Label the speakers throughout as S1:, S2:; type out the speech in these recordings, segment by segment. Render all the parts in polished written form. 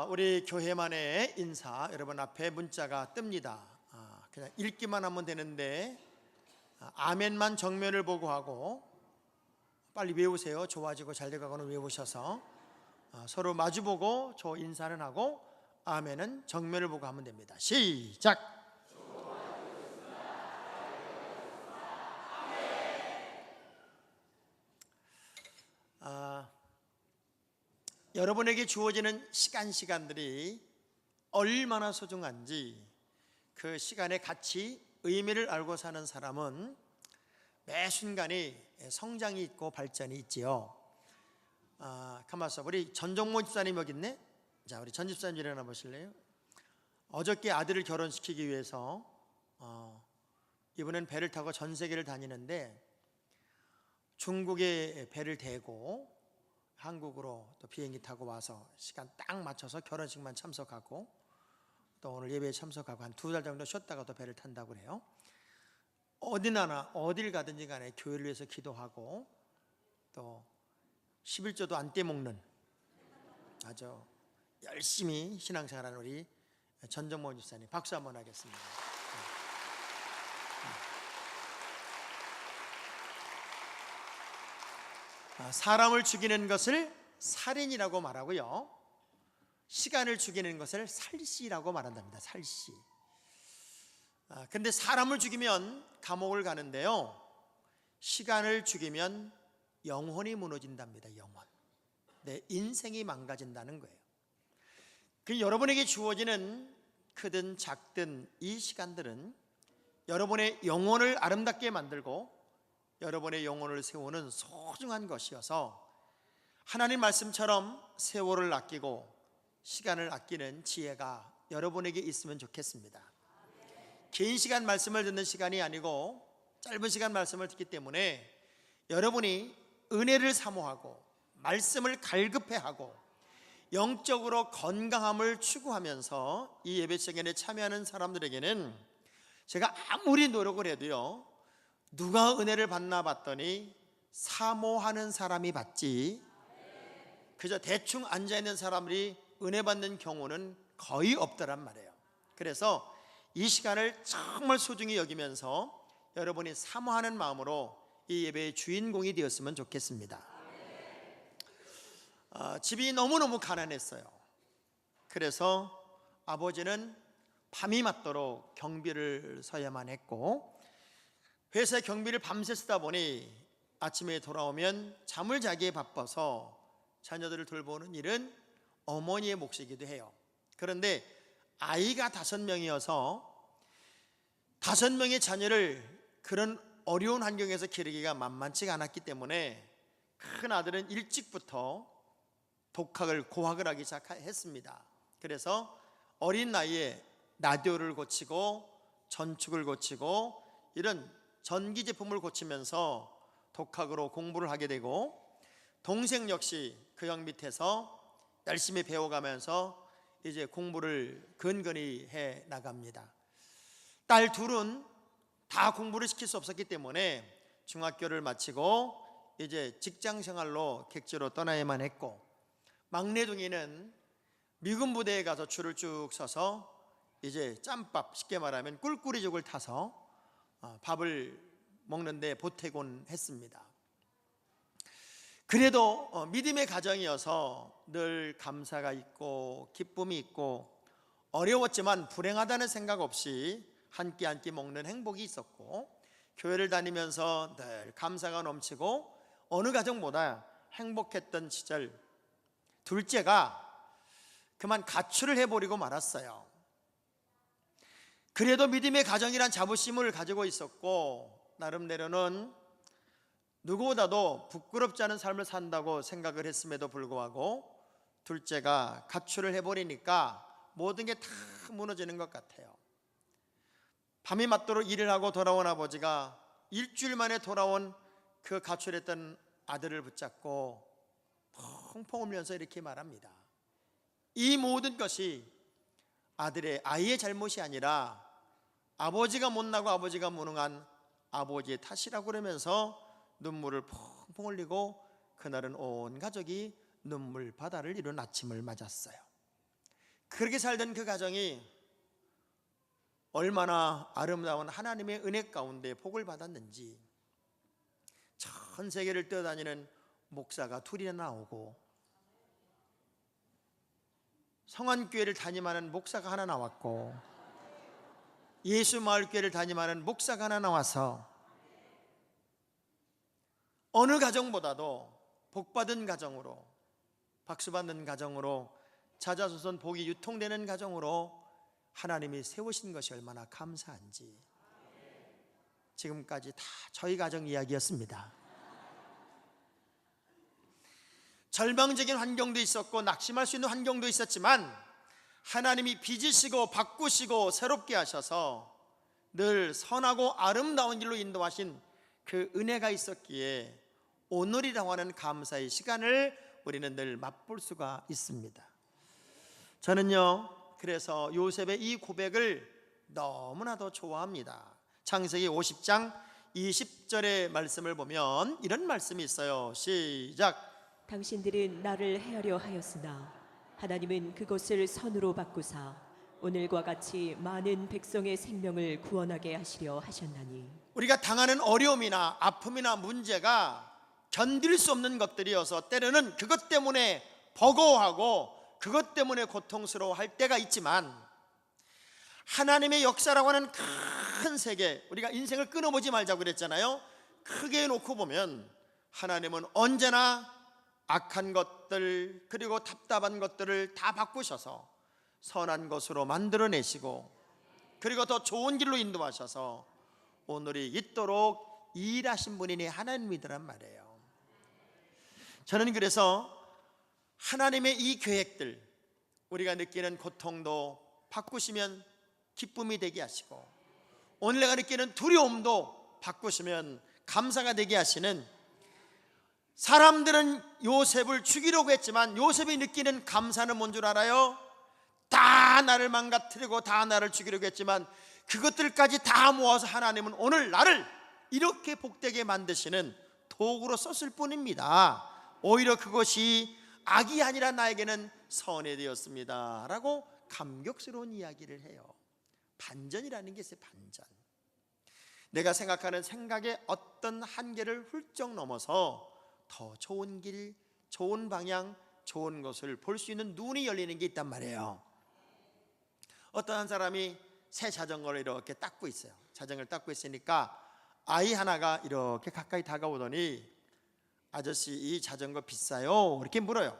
S1: 우리 교회만의 인사 여러분 앞에 문자가 뜹니다. 그냥 읽기만 하면 되는데 아멘만 정면을 보고 하고 빨리 외우세요. 좋아지고 잘 되고는 외우셔서 서로 마주보고 저 인사는 하고 아멘은 정면을 보고 하면 됩니다. 시작. 여러분에게 주어지는 시간들이 얼마나 소중한지 그 시간의 가치, 의미를 알고 사는 사람은 매 순간이 성장이 있고 발전이 있지요. 가만있어, 우리 전정모 집사님 여기 있네. 자, 우리 전 집사님 일어나 보실래요? 어저께 아들을 결혼시키기 위해서 이번엔 배를 타고 전 세계를 다니는데 중국에 배를 대고 한국으로 또 비행기 타고 와서 시간 딱 맞춰서 결혼식만 참석하고 또 오늘 예배에 참석하고 한 2달 정도 쉬었다가 또 배를 탄다고 그래요. 어딜 가든지 간에 교회를 위해서 기도하고 또 11조도 안 떼먹는 아주 열심히 신앙생활하는 우리 전정모 집사님 박수 한번 하겠습니다. 사람을 죽이는 것을 살인이라고 말하고요, 시간을 죽이는 것을 살시라고 말한답니다. 살시. 근데 사람을 죽이면 감옥을 가는데요, 시간을 죽이면 영혼이 무너진답니다. 영혼. 내 인생이 망가진다는 거예요. 그 여러분에게 주어지는 크든 작든 이 시간들은 여러분의 영혼을 아름답게 만들고 여러분의 영혼을 세우는 소중한 것이어서 하나님 말씀처럼 세월을 아끼고 시간을 아끼는 지혜가 여러분에게 있으면 좋겠습니다. 긴 시간 말씀을 듣는 시간이 아니고 짧은 시간 말씀을 듣기 때문에 여러분이 은혜를 사모하고 말씀을 갈급해하고 영적으로 건강함을 추구하면서 이 예배 시간에 참여하는 사람들에게는 제가 아무리 노력을 해도요, 누가 은혜를 받나 봤더니 사모하는 사람이 받지 그저 대충 앉아있는 사람들이 은혜 받는 경우는 거의 없더란 말이에요. 그래서 이 시간을 정말 소중히 여기면서 여러분이 사모하는 마음으로 이 예배의 주인공이 되었으면 좋겠습니다. 집이 너무너무 가난했어요. 그래서 아버지는 밤이 맞도록 경비를 서야만 했고 회사에 경비를 밤새 쓰다 보니 아침에 돌아오면 잠을 자기에 바빠서 자녀들을 돌보는 일은 어머니의 몫이기도 해요. 그런데 아이가 5명이어서 5명의 자녀를 그런 어려운 환경에서 기르기가 만만치가 않았기 때문에 큰 아들은 일찍부터 고학을 하기 시작했습니다. 그래서 어린 나이에 라디오를 고치고 전축을 고치고 이런 전기 제품을 고치면서 독학으로 공부를 하게 되고, 동생 역시 그 형 밑에서 열심히 배워가면서 이제 공부를 근근히 해 나갑니다. 딸 둘은 다 공부를 시킬 수 없었기 때문에 중학교를 마치고 이제 직장 생활로 객지로 떠나야만 했고, 막내 둥이는 미군 부대에 가서 줄을 쭉 서서 이제 짬밥, 쉽게 말하면 꿀꿀이족을 타서 밥을 먹는데 보태곤 했습니다. 그래도 믿음의 가정이어서 늘 감사가 있고 기쁨이 있고 어려웠지만 불행하다는 생각 없이 한 끼 한 끼 먹는 행복이 있었고, 교회를 다니면서 늘 감사가 넘치고 어느 가정보다 행복했던 시절, 둘째가 그만 가출을 해버리고 말았어요. 그래도 믿음의 가정이란 자부심을 가지고 있었고 나름대로는 누구보다도 부끄럽지 않은 삶을 산다고 생각을 했음에도 불구하고 둘째가 가출을 해버리니까 모든 게 다 무너지는 것 같아요. 밤이 맞도록 일을 하고 돌아온 아버지가 일주일 만에 돌아온 그 가출했던 아들을 붙잡고 펑펑 울면서 이렇게 말합니다. 이 모든 것이 아이의 잘못이 아니라 아버지가 못나고 아버지가 무능한 아버지의 탓이라고 그러면서 눈물을 펑펑 흘리고 그날은 온 가족이 눈물 바다를 이룬 아침을 맞았어요. 그렇게 살던 그 가정이 얼마나 아름다운 하나님의 은혜 가운데 복을 받았는지, 전 세계를 뛰어다니는 목사가 둘이나 나오고, 성안교회를 담임하는 목사가 하나 나왔고, 예수마을교회를 담임하는 목사가 하나 나와서 어느 가정보다도 복받은 가정으로, 박수받는 가정으로, 자자손손 복이 유통되는 가정으로 하나님이 세우신 것이 얼마나 감사한지. 지금까지 다 저희 가정 이야기였습니다. 절망적인 환경도 있었고 낙심할 수 있는 환경도 있었지만 하나님이 빚으시고 바꾸시고 새롭게 하셔서 늘 선하고 아름다운 길로 인도하신 그 은혜가 있었기에 오늘이라고 하는 감사의 시간을 우리는 늘 맛볼 수가 있습니다. 저는요, 그래서 요셉의 이 고백을 너무나도 좋아합니다. 창세기 50장 20절의 말씀을 보면 이런 말씀이 있어요. 시작.
S2: 당신들은 나를 해하려 하였으나 하나님은 그것을 선으로 바꾸사 오늘과 같이 많은 백성의 생명을 구원하게 하시려 하셨나니.
S1: 우리가 당하는 어려움이나 아픔이나 문제가 견딜 수 없는 것들이어서 때로는 그것 때문에 버거워하고 그것 때문에 고통스러워할 때가 있지만, 하나님의 역사라고 하는 큰 세계, 우리가 인생을 끊어보지 말자고 그랬잖아요. 크게 놓고 보면 하나님은 언제나 악한 것들 그리고 답답한 것들을 다 바꾸셔서 선한 것으로 만들어내시고, 그리고 더 좋은 길로 인도하셔서 오늘이 있도록 일하신 분이니 하나님이더란 말이에요. 저는 그래서 하나님의 이 계획들, 우리가 느끼는 고통도 바꾸시면 기쁨이 되게 하시고, 오늘 내가 느끼는 두려움도 바꾸시면 감사가 되게 하시는, 사람들은 요셉을 죽이려고 했지만 요셉이 느끼는 감사는 뭔 줄 알아요? 다 나를 망가뜨리고 다 나를 죽이려고 했지만 그것들까지 다 모아서 하나님은 오늘 나를 이렇게 복되게 만드시는 도구로 썼을 뿐입니다. 오히려 그것이 악이 아니라 나에게는 선이 되었습니다 라고 감격스러운 이야기를 해요. 반전이라는 게 있어요. 반전. 내가 생각하는 생각의 어떤 한계를 훌쩍 넘어서 더 좋은 길, 좋은 방향, 좋은 것을 볼 수 있는 눈이 열리는 게 있단 말이에요. 어떤 한 사람이 새 자전거를 이렇게 닦고 있어요. 자전거를 닦고 있으니까 아이 하나가 이렇게 가까이 다가오더니 아저씨 이 자전거 비싸요? 이렇게 물어요.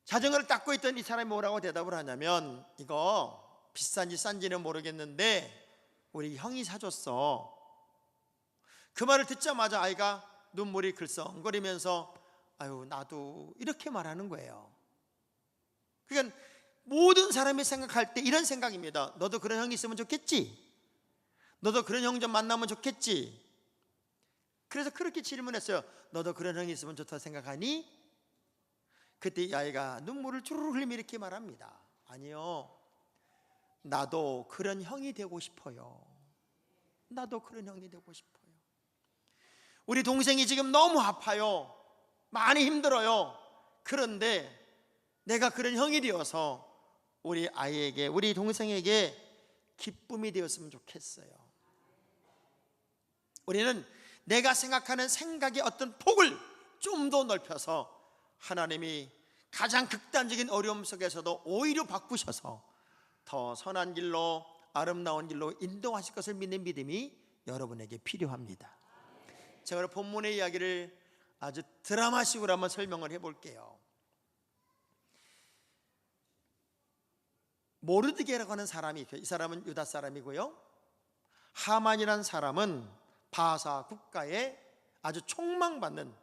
S1: 자전거를 닦고 있던 이 사람이 뭐라고 대답을 하냐면, 이거 비싼지 싼지는 모르겠는데 우리 형이 사줬어. 그 말을 듣자마자 아이가 눈물이 글썽거리면서 아유 나도, 이렇게 말하는 거예요. 그러니까 모든 사람이 생각할 때 이런 생각입니다. 너도 그런 형이 있으면 좋겠지? 너도 그런 형 좀 만나면 좋겠지? 그래서 그렇게 질문했어요. 너도 그런 형이 있으면 좋다고 생각하니? 그때 이 아이가 눈물을 주르륵 흘리며 이렇게 말합니다. 아니요, 나도 그런 형이 되고 싶어요. 나도 그런 형이 되고 싶어요. 우리 동생이 지금 너무 아파요. 많이 힘들어요. 그런데 내가 그런 형이 되어서 우리 아이에게, 우리 동생에게 기쁨이 되었으면 좋겠어요. 우리는 내가 생각하는 생각의 어떤 폭을 좀 더 넓혀서 하나님이 가장 극단적인 어려움 속에서도 오히려 바꾸셔서 더 선한 길로, 아름다운 길로 인도하실 것을 믿는 믿음이 여러분에게 필요합니다. 제가 오늘 본문의 이야기를 아주 드라마식으로 한번 설명을 해볼게요. 모르드게라고 하는 사람이 있어요. 이 사람은 유다 사람이고요, 하만이라는 사람은 바사 국가에 아주 촉망받는,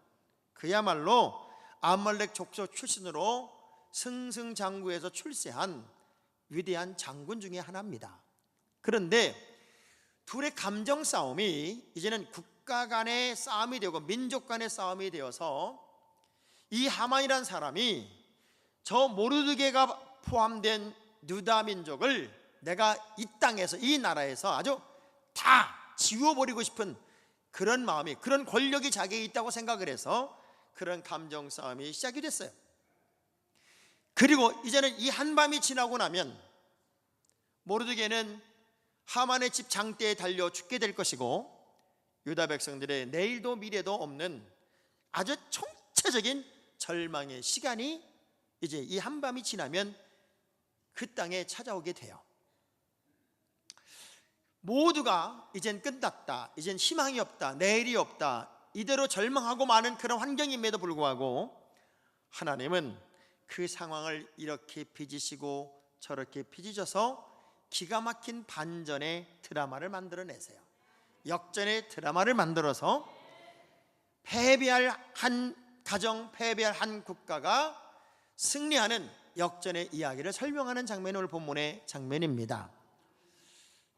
S1: 그야말로 아말렉 족속 출신으로 승승장구해서 출세한 위대한 장군 중에 하나입니다. 그런데 둘의 감정 싸움이 이제는 국가 간의 싸움이 되고 민족 간의 싸움이 되어서 이 하만이라는 사람이 저 모르드게가 포함된 유다 민족을 내가 이 땅에서, 이 나라에서 아주 다 지워버리고 싶은 그런 마음이, 그런 권력이 자기에 있다고 생각을 해서 그런 감정 싸움이 시작이 됐어요. 그리고 이제는 이 한밤이 지나고 나면 모르드게는 하만의 집 장대에 달려 죽게 될 것이고, 유다 백성들의 내일도 미래도 없는 아주 총체적인 절망의 시간이 이제 이 한밤이 지나면 그 땅에 찾아오게 돼요. 모두가 이젠 끝났다, 이젠 희망이 없다, 내일이 없다, 이대로 절망하고 마는 그런 환경임에도 불구하고 하나님은 그 상황을 이렇게 빚으시고 저렇게 빚으셔서 기가 막힌 반전의 드라마를 만들어내세요. 역전의 드라마를 만들어서 패배할 한 가정, 패배할 한 국가가 승리하는 역전의 이야기를 설명하는 장면이 오늘 본문의 장면입니다.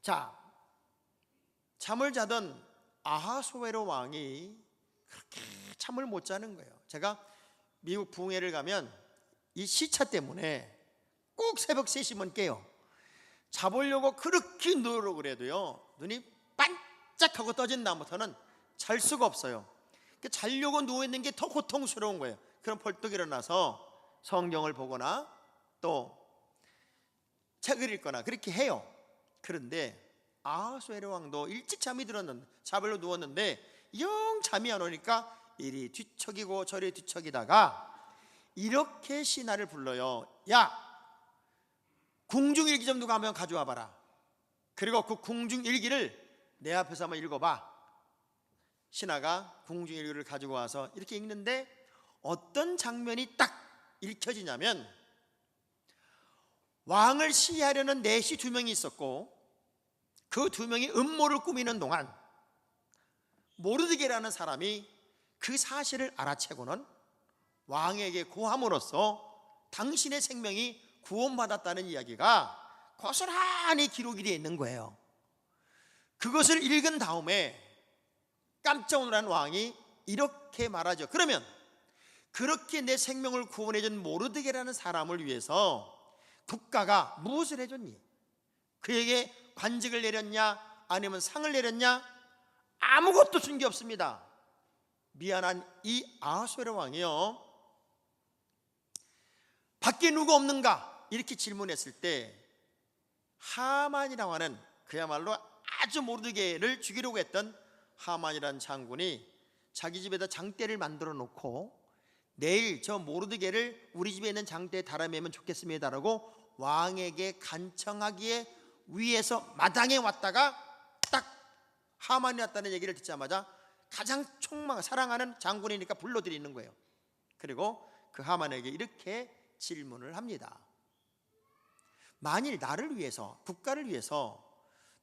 S1: 자, 잠을 자던 아하수에로 왕이 그렇게 잠을 못 자는 거예요. 제가 미국 부흥회를 가면 이 시차 때문에 꼭 새벽 3시면 깨요. 자보려고 그렇게 누우려고 그래도요, 눈이 반짝하고 떠진 다음부터는 잘 수가 없어요. 자려고 누워있는 게 더 고통스러운 거예요. 그럼 벌떡 일어나서 성경을 보거나 또 책을 읽거나 그렇게 해요. 그런데 아하수에로 왕도 일찍 잠이 들었는데, 자벌로 누웠는데 영 잠이 안 오니까 이리 뒤척이고 저리 뒤척이다가 이렇게 신하를 불러요. 야, 궁중일기 좀 누가 한번 가져와 봐라. 그리고 그 궁중일기를 내 앞에서 한번 읽어봐. 신하가 궁중일기를 가지고 와서 이렇게 읽는데 어떤 장면이 딱 읽혀지냐면, 왕을 시해하려는 내시 2명이 있었고 그 2명이 음모를 꾸미는 동안 모르드게라는 사람이 그 사실을 알아채고는 왕에게 고함으로써 당신의 생명이 구원받았다는 이야기가 고스란히 기록이 되어 있는 거예요. 그것을 읽은 다음에 깜짝 놀란 왕이 이렇게 말하죠. 그러면 그렇게 내 생명을 구원해준 모르드게라는 사람을 위해서 국가가 무엇을 해줬니? 그에게 관직을 내렸냐 아니면 상을 내렸냐? 아무것도 준 게 없습니다. 미안한 이 아하수에로 왕이요, 밖에 누구 없는가? 이렇게 질문했을 때 하만이라고 하는, 그야말로 아주 모르드게를 죽이려고 했던 하만이라는 장군이 자기 집에다 장대를 만들어 놓고 내일 저 모르드게를 우리 집에 있는 장대에 달아매면 좋겠습니다라고 왕에게 간청하기에 위에서 마당에 왔다가 딱 하만이 왔다는 얘기를 듣자마자 가장 사랑하는 장군이니까 불러들이는 거예요. 그리고 그 하만에게 이렇게 질문을 합니다. 만일 나를 위해서, 국가를 위해서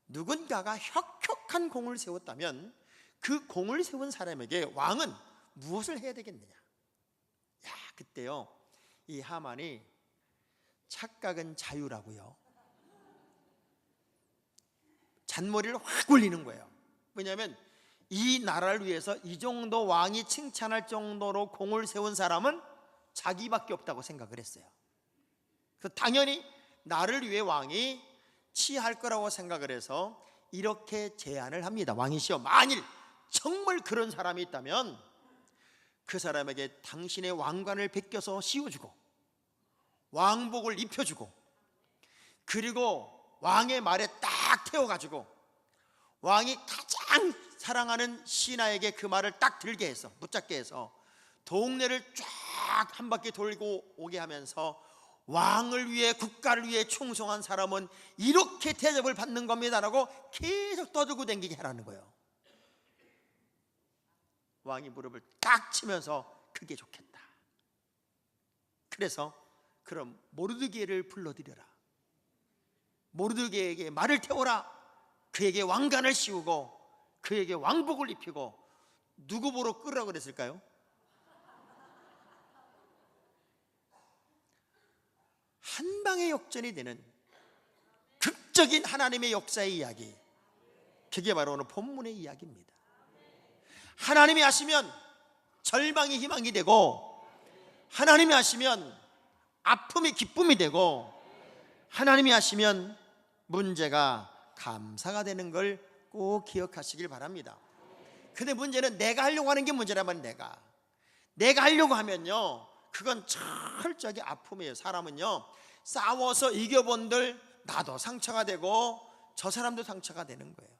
S1: 누군가가 혁혁한 공을 세웠다면 그 공을 세운 사람에게 왕은 무엇을 해야 되겠느냐? 야, 그때요, 이 하만이 착각은 자유라고요, 잔머리를 확 올리는 거예요. 왜냐하면 이 나라를 위해서 이 정도 왕이 칭찬할 정도로 공을 세운 사람은 자기밖에 없다고 생각을 했어요. 그래서 당연히 나를 위해 왕이 치할 거라고 생각을 해서 이렇게 제안을 합니다. 왕이시여, 만일 정말 그런 사람이 있다면 그 사람에게 당신의 왕관을 벗겨서 씌워주고 왕복을 입혀주고, 그리고 왕의 말에 딱 태워가지고 왕이 가장 사랑하는 신하에게 그 말을 딱 들게 해서, 붙잡게 해서 동네를 쫙 한 바퀴 돌고 오게 하면서 왕을 위해, 국가를 위해 충성한 사람은 이렇게 대접을 받는 겁니다라고 계속 떠들고 다니게 하라는 거예요. 왕이 무릎을 딱 치면서 그게 좋겠다. 그래서 그럼 모르드게를 불러들여라, 모르드게에게 말을 태워라, 그에게 왕관을 씌우고 그에게 왕복을 입히고, 누구 보러 끌으라고 그랬을까요? 한 방의 역전이 되는 극적인 하나님의 역사의 이야기, 그게 바로 오늘 본문의 이야기입니다. 하나님이 하시면 절망이 희망이 되고, 하나님이 하시면 아픔이 기쁨이 되고, 하나님이 하시면 문제가 감사가 되는 걸 꼭 기억하시길 바랍니다. 근데 문제는 내가 하려고 하는 게 문제라면, 내가 하려고 하면요 그건 철저하게 아픔이에요. 사람은요, 싸워서 이겨본들 나도 상처가 되고 저 사람도 상처가 되는 거예요.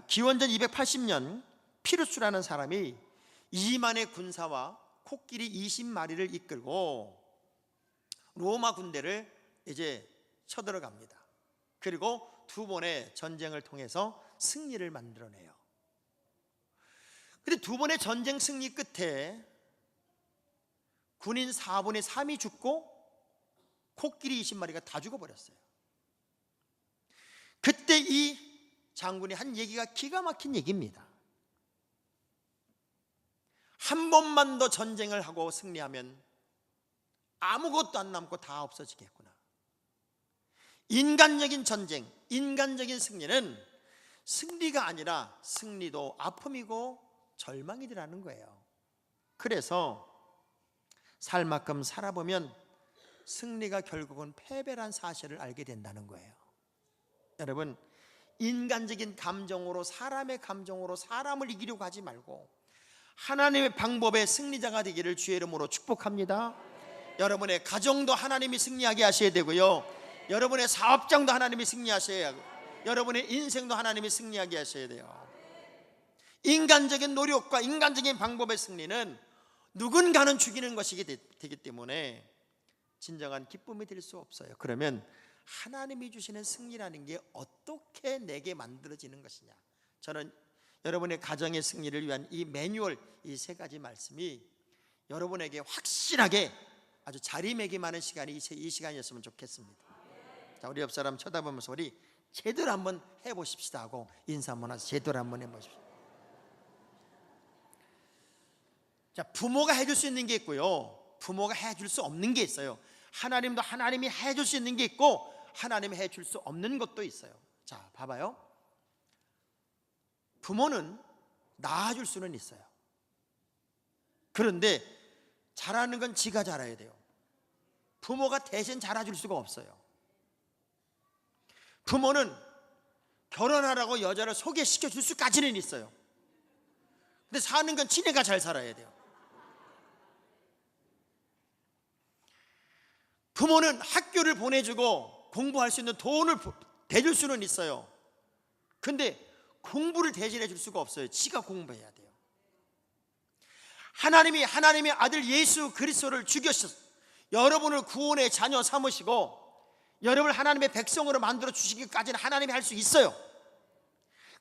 S1: 기원전 280년 피루스라는 사람이 2만의 군사와 코끼리 20마리를 이끌고 로마 군대를 이제 쳐들어갑니다. 그리고 두 번의 전쟁을 통해서 승리를 만들어내요. 근데 두 번의 전쟁 승리 끝에 군인 4분의 3이 죽고 코끼리 20마리가 다 죽어버렸어요. 그때 이 장군이 한 얘기가 기가 막힌 얘기입니다. 한 번만 더 전쟁을 하고 승리하면 아무것도 안 남고 다 없어지겠구나. 인간적인 전쟁, 인간적인 승리는 승리가 아니라 승리도 아픔이고 절망이라는 거예요. 그래서 살 만큼 살아보면 승리가 결국은 패배란 사실을 알게 된다는 거예요. 여러분, 인간적인 감정으로, 사람의 감정으로 사람을 이기려고 하지 말고 하나님의 방법의 승리자가 되기를 주의 이름으로 축복합니다. 여러분의 가정도 하나님이 승리하게 하셔야 되고요, 여러분의 사업장도 하나님이 승리하셔야 하고, 여러분의 인생도 하나님이 승리하게 하셔야 돼요. 인간적인 노력과 인간적인 방법의 승리는 누군가는 죽이는 것이기 되기 때문에 진정한 기쁨이 될 수 없어요. 그러면 하나님이 주시는 승리라는 게 어떻게 내게 만들어지는 것이냐, 저는 여러분의 가정의 승리를 위한 이 매뉴얼, 이 세 가지 말씀이 여러분에게 확실하게 아주 자리매김하는 시간이 이 시간이었으면 좋겠습니다. 자, 우리 옆 사람 쳐다보면서 우리 제대로 한번 해보십시다 하고 인사 한번 하세요. 제대로 한번 해보십시오. 자, 부모가 해줄 수 있는 게 있고요, 부모가 해줄 수 없는 게 있어요. 하나님도 하나님이 해줄 수 있는 게 있고 하나님이 해줄 수 없는 것도 있어요. 자, 봐봐요. 부모는 낳아줄 수는 있어요. 그런데 잘하는 건 지가 잘해야 돼요. 부모가 대신 잘해줄 수가 없어요. 부모는 결혼하라고 여자를 소개시켜 줄 수까지는 있어요. 근데 사는 건 지네가 잘 살아야 돼요. 부모는 학교를 보내주고 공부할 수 있는 돈을 대줄 수는 있어요. 근데 공부를 대신해 줄 수가 없어요. 지가 공부해야 돼요. 하나님이 하나님의 아들 예수 그리스도를 죽여서 여러분을 구원의 자녀 삼으시고 여러분을 하나님의 백성으로 만들어 주시기까지는 하나님이 할 수 있어요.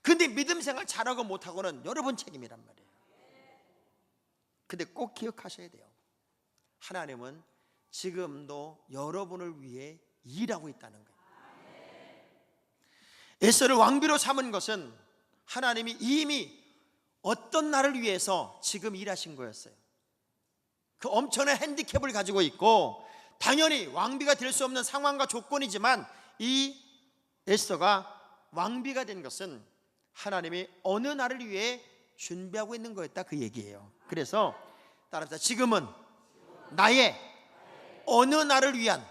S1: 근데 믿음 생활 잘하고 못하고는 여러분 책임이란 말이에요. 근데 꼭 기억하셔야 돼요. 하나님은 지금도 여러분을 위해 일하고 있다는 거예요. 에스더를 왕비로 삼은 것은 하나님이 이미 어떤 날을 위해서 지금 일하신 거였어요. 그 엄청난 핸디캡을 가지고 있고 당연히 왕비가 될 수 없는 상황과 조건이지만 이 에스더가 왕비가 된 것은 하나님이 어느 날을 위해 준비하고 있는 거였다, 그 얘기예요. 그래서 따라합시다. 지금은 나의 어느 날을 위한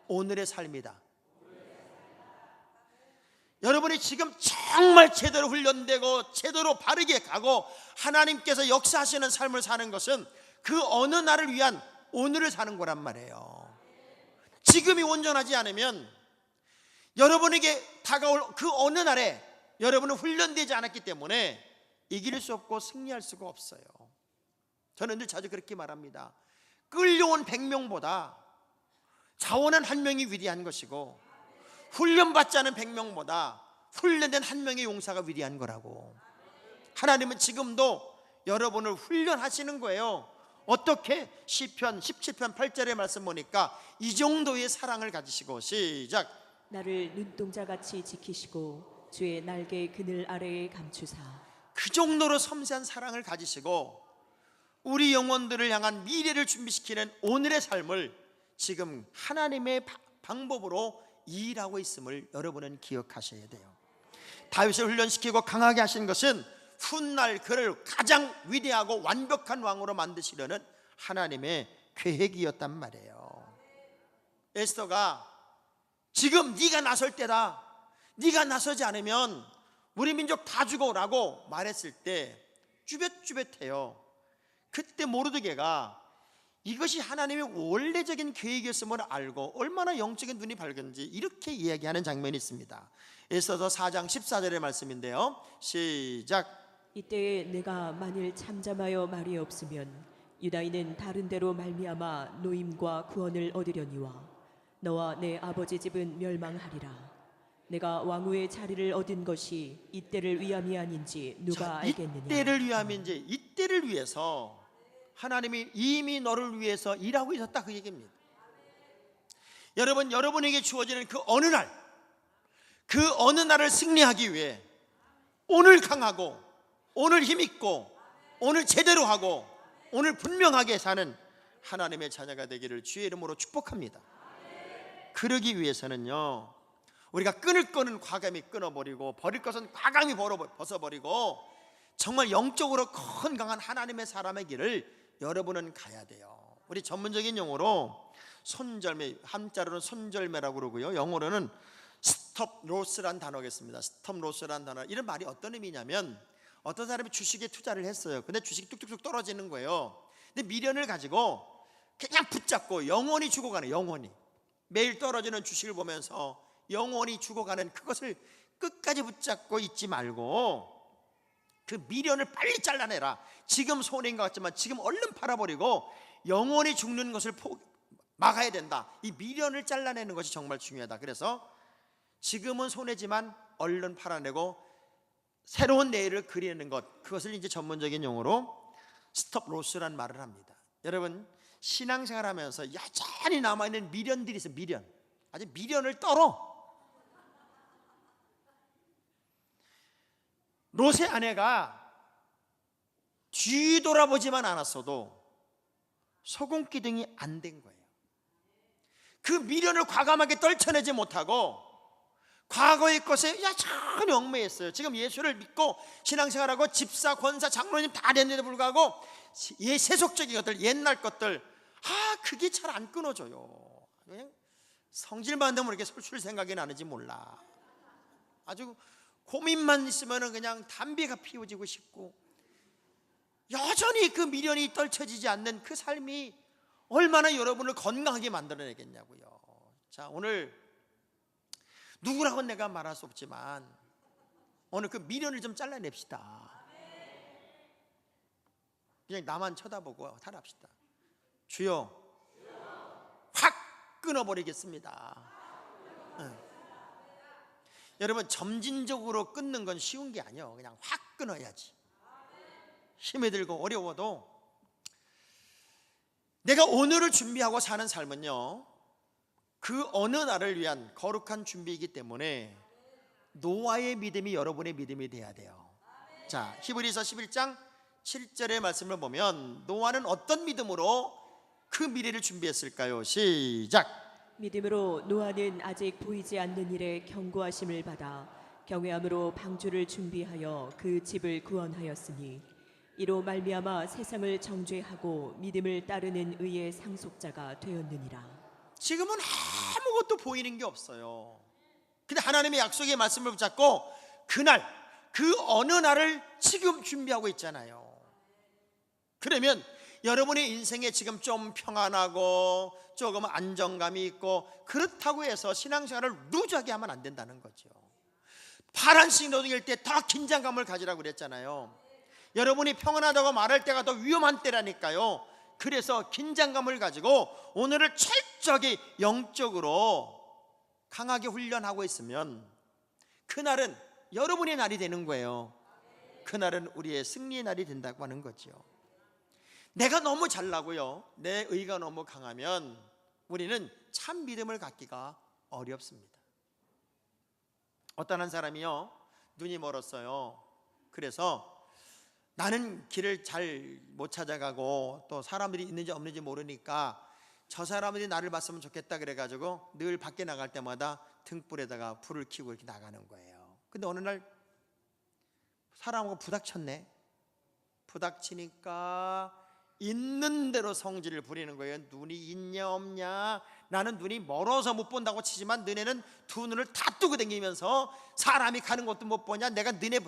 S1: 오늘의 삶이다. 여러분이 지금 정말 제대로 훈련되고 제대로 바르게 가고 하나님께서 역사하시는 삶을 사는 것은 그 어느 날을 위한 오늘을 사는 거란 말이에요. 지금이 온전하지 않으면 여러분에게 다가올 그 어느 날에 여러분은 훈련되지 않았기 때문에 이길 수 없고 승리할 수가 없어요. 저는 늘 자주 그렇게 말합니다. 끌려온 100명보다 자원한 한 명이 위대한 것이고 훈련받지 않은 100명보다 훈련된 한 명의 용사가 위대한 거라고. 하나님은 지금도 여러분을 훈련하시는 거예요. 어떻게? 시편 17편 8절의 말씀 보니까 이 정도의 사랑을 가지시고, 시작.
S2: 나를 눈동자같이 지키시고 주의 날개 그늘 아래에 감추사.
S1: 그 정도로 섬세한 사랑을 가지시고 우리 영혼들을 향한 미래를 준비시키는 오늘의 삶을 지금 하나님의 방법으로 일하고 있음을 여러분은 기억하셔야 돼요. 다윗을 훈련시키고 강하게 하신 것은 훗날 그를 가장 위대하고 완벽한 왕으로 만드시려는 하나님의 계획이었단 말이에요. 에스더가 지금 네가 나설 때다, 네가 나서지 않으면 우리 민족 다 죽어라고 말했을 때 쭈뼛쭈뼛해요. 그때 모르드게가 이것이 하나님의 원래적인 계획이었음을 알고 얼마나 영적인 눈이 밝은지 이렇게 이야기하는 장면이 있습니다. 에스더서 4장 14절의 말씀인데요, 시작.
S2: 이때에 내가 만일 잠잠하여 말이 없으면 유다인은 다른 데로 말미암아 노임과 구원을 얻으려니와 너와 내 아버지 집은 멸망하리라. 내가 왕후의 자리를 얻은 것이 이때를 위함이 아닌지 누가 알겠느냐.
S1: 이때를 위함인지, 이때를 위해서 하나님이 이미 너를 위해서 일하고 있었다, 그 얘기입니다. 여러분, 여러분에게 주어지는 그 어느 날, 그 어느 날을 승리하기 위해 오늘 강하고 오늘 힘있고 오늘 제대로 하고 오늘 분명하게 사는 하나님의 자녀가 되기를 주의 이름으로 축복합니다. 그러기 위해서는요, 우리가 끊을 거는 과감히 끊어버리고 버릴 것은 과감히 벗어버리고 정말 영적으로 건강한 하나님의 사람의 길을 여러분은 가야 돼요. 우리 전문적인 용어로 손절매, 한자로는 손절매라고 그러고요, 영어로는 스톱 로스란 단어겠습니다. 스톱 로스란 단어, 이런 말이 어떤 의미냐면, 어떤 사람이 주식에 투자를 했어요. 근데 주식이 뚝뚝뚝 떨어지는 거예요. 근데 미련을 가지고 그냥 붙잡고 영원히 죽어가는, 영원히 매일 떨어지는 주식을 보면서 영원히 죽어가는 그것을 끝까지 붙잡고 있지 말고 그 미련을 빨리 잘라내라. 지금 손해인 것 같지만 지금 얼른 팔아버리고 영원히 죽는 것을 막아야 된다. 이 미련을 잘라내는 것이 정말 중요하다. 그래서 지금은 손해지만 얼른 팔아내고 새로운 내일을 그리는 것, 그것을 이제 전문적인 용어로 스톱 로스란 말을 합니다. 여러분, 신앙생활 하면서 여전히 남아있는 미련들이 있어요. 미련, 아주 미련을 떨어. 롯의 아내가 뒤돌아보지만 않았어도 소금기둥이 안 된 거예요. 그 미련을 과감하게 떨쳐내지 못하고 과거의 것에 여전히 얽매였어요. 지금 예수를 믿고 신앙생활하고 집사, 권사, 장로님 다 됐는데도 불구하고 세속적인 것들, 옛날 것들, 그게 잘 안 끊어져요. 그냥 성질만 되면 이렇게 설출 생각이 나는지 몰라. 아주 고민만 있으면 그냥 담배가 피워지고 싶고, 여전히 그 미련이 떨쳐지지 않는 그 삶이 얼마나 여러분을 건강하게 만들어내겠냐고요. 자, 오늘 누구라고 내가 말할 수 없지만 오늘 그 미련을 좀 잘라냅시다. 그냥 나만 쳐다보고 살합시다. 주여, 확 끊어버리겠습니다. 여러분, 점진적으로 끊는 건 쉬운 게 아니에요. 그냥 확 끊어야지. 힘이 들고 어려워도 내가 오늘을 준비하고 사는 삶은요, 그 어느 날을 위한 거룩한 준비이기 때문에 노아의 믿음이 여러분의 믿음이 돼야 돼요. 자, 히브리서 11장 7절의 말씀을 보면 노아는 어떤 믿음으로 그 미래를 준비했을까요? 시작.
S2: 믿음으로 노아는 아직 보이지 않는 일에 경고하심을 받아 경외함으로 방주를 준비하여 그 집을 구원하였으니 이로 말미암아 세상을 정죄하고 믿음을 따르는 의의 상속자가 되었느니라.
S1: 지금은 아무것도 보이는 게 없어요. 근데 하나님의 약속의 말씀을 붙잡고 그날, 그 어느 날을 지금 준비하고 있잖아요. 그러면 여러분의 인생에 지금 좀 평안하고 조금 안정감이 있고 그렇다고 해서 신앙생활을 루즈하게 하면 안 된다는 거죠. 파란씩 노동일 때 더 긴장감을 가지라고 그랬잖아요. 여러분이 평안하다고 말할 때가 더 위험한 때라니까요. 그래서 긴장감을 가지고 오늘을 철저하게 영적으로 강하게 훈련하고 있으면 그날은 여러분의 날이 되는 거예요. 그날은 우리의 승리의 날이 된다고 하는 거죠. 내가 너무 잘나고요, 내 의가 너무 강하면 우리는 참 믿음을 갖기가 어렵습니다. 어떤 한 사람이요, 눈이 멀었어요. 그래서 나는 길을 잘 못 찾아가고 또 사람들이 있는지 없는지 모르니까 저 사람들이 나를 봤으면 좋겠다 그래가지고 늘 밖에 나갈 때마다 등불에다가 불을 켜고 이렇게 나가는 거예요. 근데 어느 날 사람하고 부닥쳤네. 부닥치니까 있는 대로 성질을 부리는 거예요. 눈이 있냐 없냐, 나는 눈이 멀어서 못 본다고 치지만 너네는 두 눈을 다 뜨고 다니면서 사람이 가는 것도 못 보냐, 내가 너네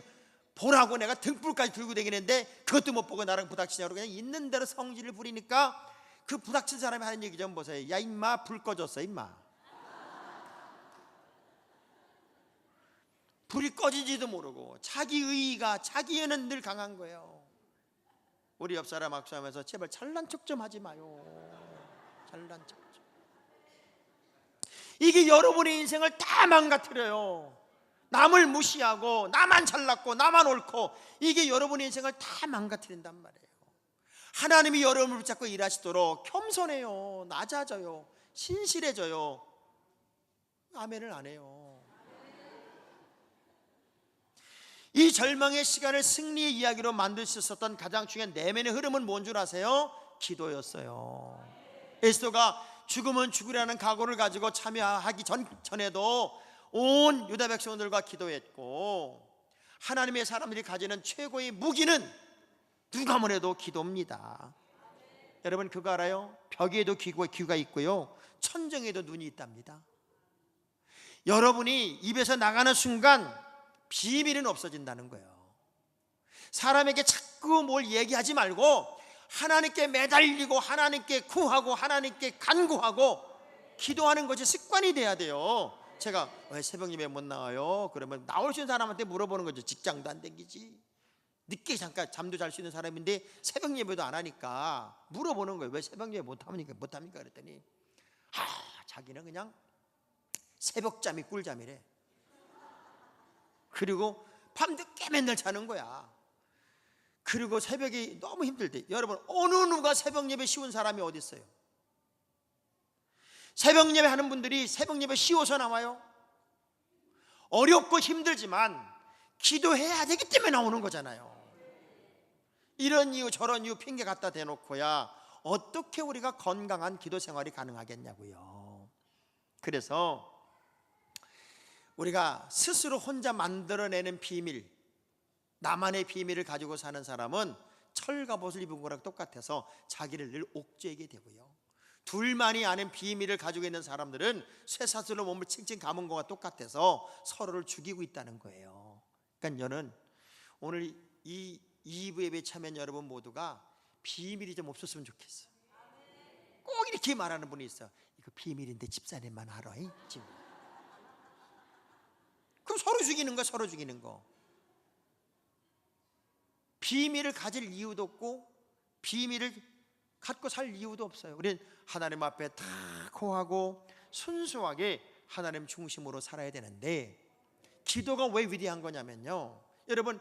S1: 보라고 내가 등불까지 들고 다니는데 그것도 못 보고 나랑 부닥치냐고 그냥 있는 대로 성질을 부리니까 그 부닥친 사람이 하는 얘기 좀 보세요. 야 임마, 불 꺼졌어 임마. 불이 꺼진지도 모르고 자기 의의가, 자기에는 늘 강한 거예요. 우리 옆 사람 악수하면서 제발 잘난 척 좀 하지 마요. 잘난 척 좀. 이게 여러분의 인생을 다 망가뜨려요. 남을 무시하고 나만 잘났고 나만 옳고, 이게 여러분의 인생을 다 망가뜨린단 말이에요. 하나님이 여러분을 붙잡고 일하시도록 겸손해요, 낮아져요, 신실해져요. 아멘을 안 해요. 이 절망의 시간을 승리의 이야기로 만들 수 있었던 가장 중요한 내면의 흐름은 뭔 줄 아세요? 기도였어요. 에스더가 죽으면 죽으라는 각오를 가지고 참여하기 전에도 온 유다 백성들과 기도했고, 하나님의 사람들이 가지는 최고의 무기는 누가 뭐래도 기도입니다. 여러분 그거 알아요? 벽에도 귀가 있고요, 천정에도 눈이 있답니다. 여러분이 입에서 나가는 순간 비밀은 없어진다는 거예요. 사람에게 자꾸 뭘 얘기하지 말고 하나님께 매달리고 하나님께 구하고 하나님께 간구하고 기도하는 것이 습관이 돼야 돼요. 제가 왜 새벽 예배 못 나와요? 그러면 나올 수 있는 사람한테 물어보는 거죠. 직장도 안 댕기지, 늦게 잠깐 잠도 잘 수 있는 사람인데 새벽 예배도 안 하니까 물어보는 거예요. 왜 새벽 예배 못합니까? 그랬더니 자기는 그냥 새벽잠이 꿀잠이래. 그리고 밤늦게 맨날 자는 거야. 그리고 새벽이 너무 힘들 때, 여러분 어느 누가 새벽 예배 쉬운 사람이 어디 있어요? 새벽 예배 하는 분들이 새벽 예배 쉬워서 나와요? 어렵고 힘들지만 기도해야 되기 때문에 나오는 거잖아요. 이런 이유 저런 이유 핑계 갖다 대놓고야 어떻게 우리가 건강한 기도 생활이 가능하겠냐고요. 그래서 우리가 스스로 혼자 만들어내는 비밀, 나만의 비밀을 가지고 사는 사람은 철갑옷을 입은 거랑 똑같아서 자기를 늘 옥죄게 되고요, 둘만이 아는 비밀을 가지고 있는 사람들은 쇠사슬로 몸을 칭칭 감은 것과 똑같아서 서로를 죽이고 있다는 거예요. 그러니까 저는 오늘 이 2부 예배에 참여한 여러분 모두가 비밀이 좀 없었으면 좋겠어요. 꼭 이렇게 말하는 분이 있어. 이거 비밀인데 집사님만 알아. 그럼 서로 죽이는 거, 서로 죽이는 거. 비밀을 가질 이유도 없고 비밀을 갖고 살 이유도 없어요. 우리는 하나님 앞에 다 고하고 순수하게 하나님 중심으로 살아야 되는데, 기도가 왜 위대한 거냐면요, 여러분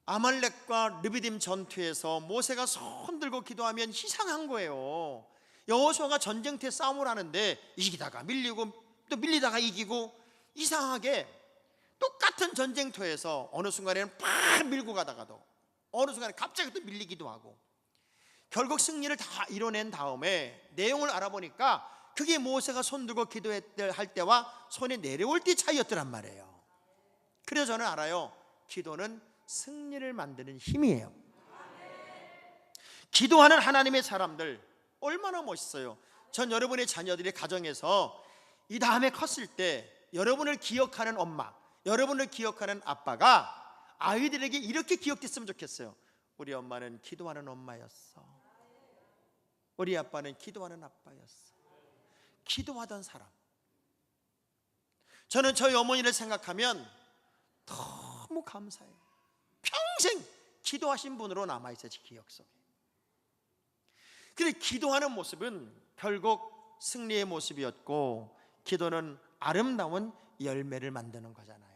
S1: 아말렉과 르비딤 전투에서 모세가 손 들고 기도하면 이상한 거예요. 여호수아가 전쟁터에 싸움을 하는데 이기다가 밀리고 또 밀리다가 이기고, 이상하게 똑같은 전쟁터에서 어느 순간에는 팍 밀고 가다가도 어느 순간에 갑자기 또 밀리기도 하고, 결국 승리를 다 이뤄낸 다음에 내용을 알아보니까 그게 모세가 손 들고 기도할 때와 손이 내려올 때 차이였더란 말이에요. 그래서 저는 알아요, 기도는 승리를 만드는 힘이에요. 기도하는 하나님의 사람들 얼마나 멋있어요. 전 여러분의 자녀들이 가정에서 이 다음에 컸을 때 여러분을 기억하는 엄마, 여러분을 기억하는 아빠가 아이들에게 이렇게 기억됐으면 좋겠어요. 우리 엄마는 기도하는 엄마였어. 우리 아빠는 기도하는 아빠였어. 기도하던 사람. 저는 저희 어머니를 생각하면 너무 감사해요. 평생 기도하신 분으로 남아있어요, 제 기억 속에. 그런데 기도하는 모습은 결국 승리의 모습이었고, 기도는 아름다운 열매를 만드는 거잖아요.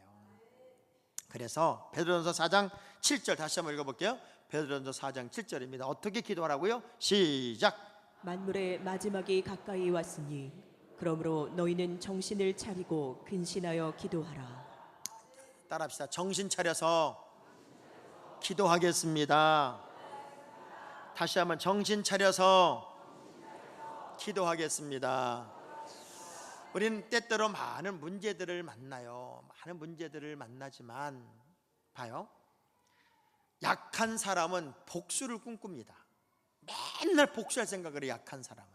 S1: 그래서 베드로전서 4장 7절 다시 한번 읽어볼게요. 베드로전서 4장 7절입니다. 어떻게 기도하라고요? 시작.
S2: 만물의 마지막이 가까이 왔으니 그러므로 너희는 정신을 차리고 근신하여 기도하라.
S1: 따라합시다. 정신 차려서 기도하겠습니다. 다시 한번 정신 차려서 기도하겠습니다. 우리는 때때로 많은 문제들을 만나요. 많은 문제들을 만나지만 봐요, 약한 사람은 복수를 꿈꿉니다. 맨날 복수할 생각을 해요. 약한 사람은.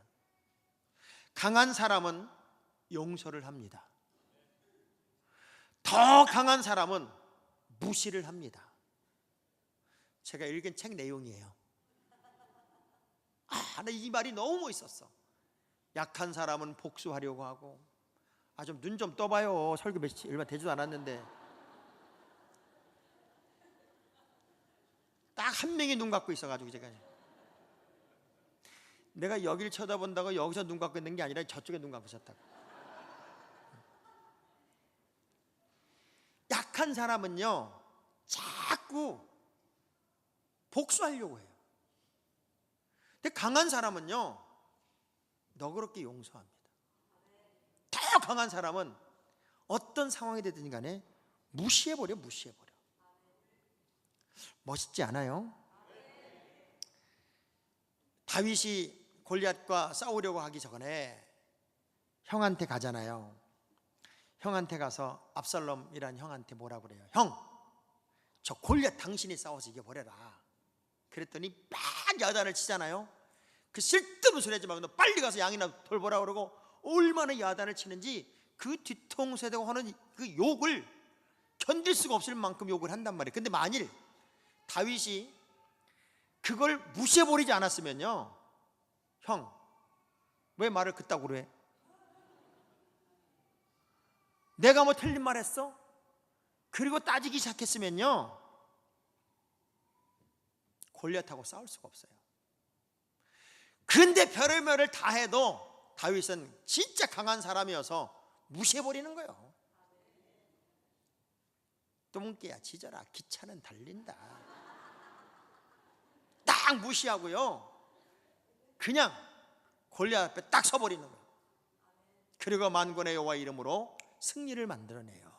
S1: 강한 사람은 용서를 합니다. 더 강한 사람은 무시를 합니다. 제가 읽은 책 내용이에요. 나 이 말이 너무 멋있었어. 약한 사람은 복수하려고 하고. 좀 눈 좀 떠봐요. 설교 며칠 얼마 되지도 않았는데. 딱 한 명이 눈 감고 있어가지고 내가 여기를 쳐다본다고 여기서 눈 감고 있는 게 아니라 저쪽에 눈 감고 있었다고. 약한 사람은요 자꾸 복수하려고 해요. 근데 강한 사람은요 너그럽게 용서합니다. 더 강한 사람은 어떤 상황이 되든 간에 무시해버려. 멋있지 않아요? 다윗이 골리앗과 싸우려고 하기 전에 형한테 가잖아요. 형한테 가서 압살롬이란 형한테 뭐라고 그래요? 형, 저 골리앗 당신이 싸워서 이겨버려라. 그랬더니 막 야단을 치잖아요. 그 쓸데없는 소리 하지 말고 너 빨리 가서 양이나 돌보라 그러고 얼마나 야단을 치는지 그 뒤통수에 대고 하는 그 욕을 견딜 수가 없을 만큼 욕을 한단 말이에요. 근데 만일 다윗이 그걸 무시해버리지 않았으면요, 형, 왜 말을 그따구로 해? 내가 뭐 틀린 말 했어? 그리고 따지기 시작했으면요 골리앗하고 싸울 수가 없어요. 근데 별의별을 다 해도 다윗은 진짜 강한 사람이어서 무시해버리는 거예요. 똥개야 짖어라 기차는 달린다. 딱 무시하고요 그냥 골리앗 앞에 딱 서버리는 거예요. 그리고 만군의 여호와 이름으로 승리를 만들어내요.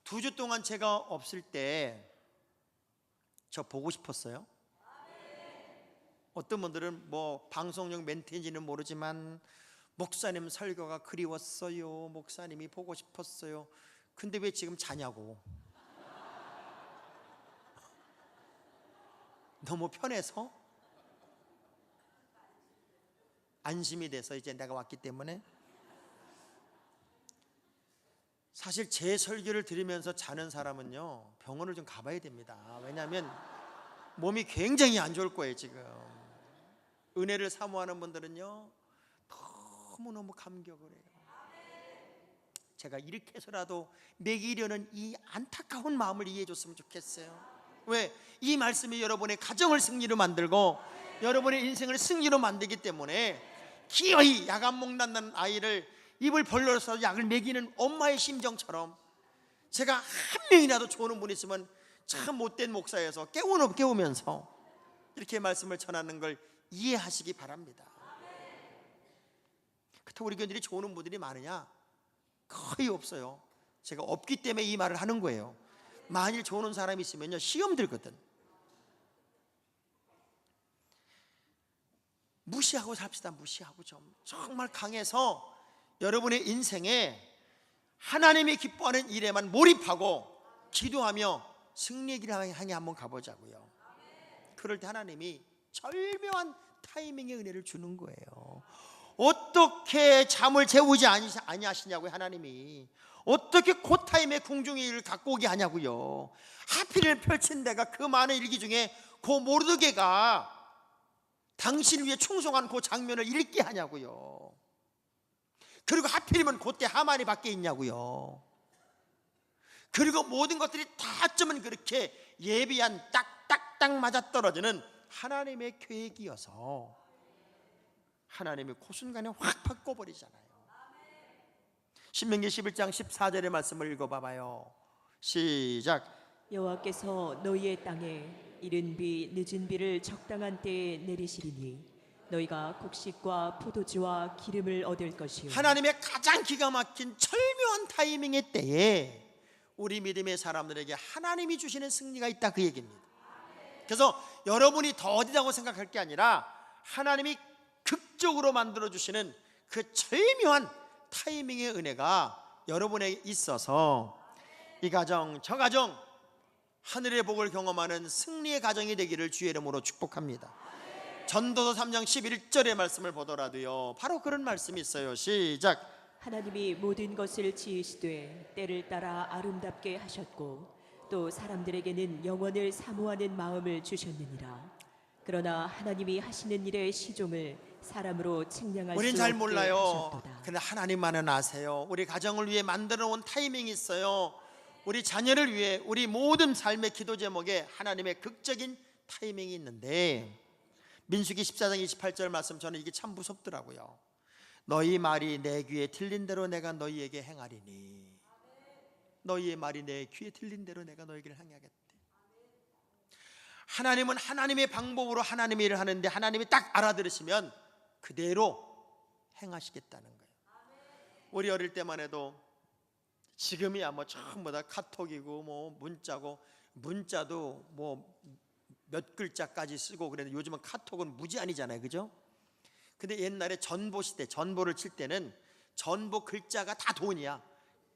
S1: 2주 동안 제가 없을 때 저 보고 싶었어요. 어떤 분들은 뭐 방송용 멘트인지는 모르지만 목사님 설교가 그리웠어요, 목사님이 보고 싶었어요. 근데 왜 지금 자냐고. 너무 편해서 안심이 돼서 이제 내가 왔기 때문에. 사실 제 설교를 들으면서 자는 사람은요 병원을 좀 가봐야 됩니다. 왜냐하면 몸이 굉장히 안 좋을 거예요. 지금 은혜를 사모하는 분들은요 너무너무 감격을 해요. 제가 이렇게 해서라도 먹이려는 이 안타까운 마음을 이해해 줬으면 좋겠어요. 왜? 이 말씀이 여러분의 가정을 승리로 만들고 여러분의 인생을 승리로 만들기 때문에 기어이 약 안 먹는다는 아이를 입을 벌려서 약을 먹이는 엄마의 심정처럼 제가 한 명이라도 좋은 분 있으면 참 못된 목사여서 깨우면서 이렇게 말씀을 전하는 걸 이해하시기 바랍니다. 그렇다고 우리 교인들이 좋은 분들이 많으냐? 거의 없어요. 제가 없기 때문에 이 말을 하는 거예요. 만일 좋은 사람이 있으면요 시험 들거든. 무시하고 삽시다. 무시하고 좀 정말 강해서 여러분의 인생에 하나님이 기뻐하는 일에만 몰입하고 기도하며 승리의 길 향해 한번 가보자고요. 그럴 때 하나님이 절묘한 타이밍의 은혜를 주는 거예요. 어떻게 잠을 재우지 아니하시냐고요. 하나님이 어떻게 그 타임에 궁중의 일을 갖고 오게 하냐고요. 하필을 펼친 데가 그 많은 일기 중에 그 모르드게가 당신 위에 충성한 그 장면을 읽게 하냐고요. 그리고 하필이면 그때 하만이 밖에 있냐고요. 그리고 모든 것들이 다쯤은 그렇게 예비한 딱딱딱 맞아떨어지는 하나님의 계획이어서 하나님이 그 순간에 확 바꿔버리잖아요. 신명기 11장 14절의 말씀을 읽어봐봐요. 시작.
S2: 여호와께서 너희의 땅에 이른 비 늦은 비를 적당한 때에 내리시리니 너희가 곡식과 포도주와 기름을 얻을 것이요.
S1: 하나님의 가장 기가 막힌 절묘한 타이밍의 때에 우리 믿음의 사람들에게 하나님이 주시는 승리가 있다, 그 얘기입니다. 그래서 여러분이 더 어디다고 생각할 게 아니라 하나님이 극적으로 만들어주시는 그 절묘한 타이밍의 은혜가 여러분에게 있어서 이 가정 저 가정 하늘의 복을 경험하는 승리의 가정이 되기를 주의 이름으로 축복합니다. 전도서 3장 11절의 말씀을 보더라도요 바로 그런 말씀이 있어요. 시작.
S2: 하나님이 모든 것을 지으시되 때를 따라 아름답게 하셨고 또 사람들에게는 영원을 사모하는 마음을 주셨느니라. 그러나 하나님이 하시는 일의 시종을 사람으로 측량할 수
S1: 우린
S2: 없게
S1: 잘 몰라요.
S2: 하셨도다.
S1: 근데 하나님만은 아세요. 우리 가정을 위해 만들어 온 타이밍이 있어요. 우리 자녀를 위해, 우리 모든 삶의 기도 제목에 하나님의 극적인 타이밍이 있는데, 민수기 14장 28절 말씀, 저는 이게 참 무섭더라고요. 너희 말이 내 귀에 들린 대로 내가 너희에게 행하리니. 너희의 말이 내 귀에 들린 대로 내가 너희에게 행하겠대. 하나님은 하나님의 방법으로 하나님의 일을 하는데, 하나님이 딱 알아들으시면 그대로 행하시겠다는 거예요. 우리 어릴 때만 해도, 지금이야 뭐 전부 다 카톡이고 뭐 문자고, 문자도 뭐 몇 글자까지 쓰고 그랬는데 요즘은 카톡은 무제한이잖아요, 그죠? 근데 옛날에 전보 시대, 전보를 칠 때는 전보 글자가 다 돈이야.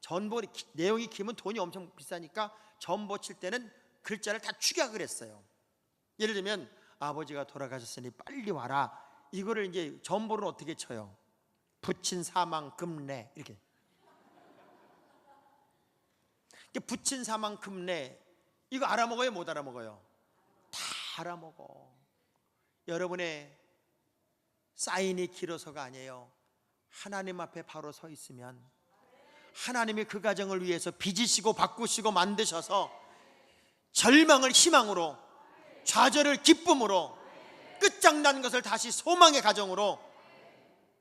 S1: 전보 내용이 길면 돈이 엄청 비싸니까 전보 칠 때는 글자를 다 축약을 했어요. 예를 들면 아버지가 돌아가셨으니 빨리 와라, 이거를 이제 전보를 어떻게 쳐요? 부친 사망 금내, 이렇게. 부친 사망 금내, 이거 알아먹어요, 못 알아먹어요? 다 알아먹어. 여러분의 사인이 길어서가 아니에요. 하나님 앞에 바로 서 있으면 하나님이 그 가정을 위해서 빚으시고 바꾸시고 만드셔서 절망을 희망으로, 좌절을 기쁨으로, 끝장난 것을 다시 소망의 가정으로,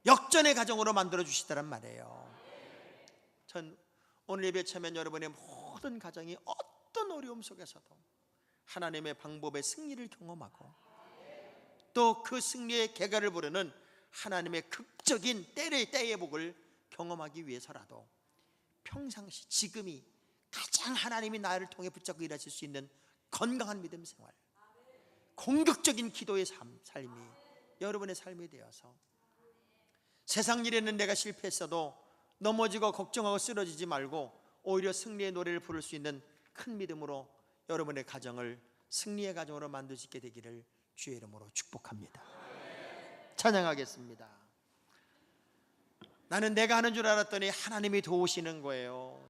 S1: 역전의 가정으로 만들어 주시더란 말이에요. 전 오늘 예배 참여한 여러분의 모든 가정이 어떤 어려움 속에서도 하나님의 방법의 승리를 경험하고, 또 그 승리의 계가를 부르는 하나님의 극적인 때의 복을 경험하기 위해서라도 평상시 지금이 가장 하나님이 나를 통해 붙잡고 일하실 수 있는 건강한 믿음 생활, 공격적인 기도의 삶이 여러분의 삶이 되어서, 세상 일에는 내가 실패했어도 넘어지고 걱정하고 쓰러지지 말고 오히려 승리의 노래를 부를 수 있는 큰 믿음으로 여러분의 가정을 승리의 가정으로 만들 수 있게 되기를 주의 이름으로 축복합니다. 찬양하겠습니다. 나는 내가 하는 줄 알았더니 하나님이 도우시는 거예요.